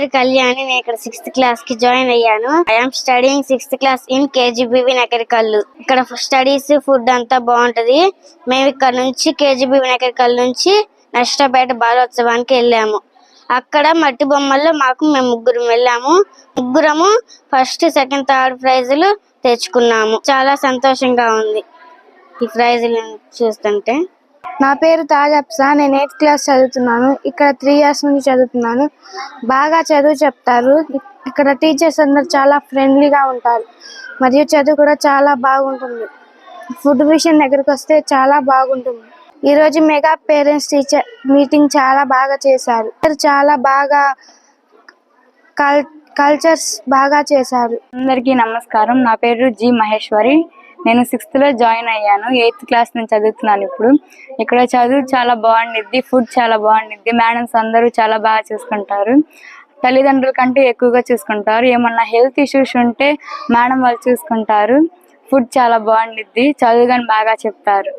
పేరు కళ్యాణి. నేను ఇక్కడ 6th క్లాస్ కి జాయిన్ అయ్యాను. I'm studying 6th class in KGBV Nakarikallu. ఇక్కడ స్టడీస్ ఫుడ్ అంతా బాగుంటది. మేము ఇక్కడ నుంచి కేజీబీవి నకరికల్లు నుంచి నష్టపేట బాలోత్సవానికి వెళ్ళాము. అక్కడ మట్టి బొమ్మల్లో మేము ముగ్గురం వెళ్ళాము. ముగ్గురము ఫస్ట్, సెకండ్, థర్డ్ ప్రైజులు తెచ్చుకున్నాము. చాలా సంతోషంగా ఉంది ఈ ప్రైజులు చూస్తుంటే. నా పేరు తాజ్ అప్సా. నేను 8th క్లాస్ చదువుతున్నాను. ఇక్కడ 3 years నుంచి చదువుతున్నాను. బాగా చదువు చెప్తారు. ఇక్కడ టీచర్స్ అందరు చాలా ఫ్రెండ్లీగా ఉంటారు మరియు చదువు కూడా చాలా బాగుంటుంది. ఫుడ్ విషయం దగ్గరికి వస్తే చాలా బాగుంటుంది. ఈ రోజు మెగా పేరెంట్స్ టీచర్ మీటింగ్ చాలా బాగా చేశారు. చాలా బాగా కల్చర్స్ బాగా చేశారు. అందరికీ నమస్కారం. నా పేరు జి మహేశ్వరి. నేను 6th లో జాయిన్ అయ్యాను. 8th క్లాస్ నుంచి చదువుతున్నాను ఇప్పుడు. ఇక్కడ చదువు చాలా బాగుండిద్ది, ఫుడ్ చాలా బాగుండిద్ది. మేడమ్స్ అందరూ చాలా బాగా చూసుకుంటారు. తల్లిదండ్రుల కంటే ఎక్కువగా చూసుకుంటారు. ఏమన్నా హెల్త్ ఇష్యూస్ ఉంటే మేడం వాళ్ళు చూసుకుంటారు. ఫుడ్ చాలా బాగుండిద్ది, చదువు కానీ బాగా చెప్తారు.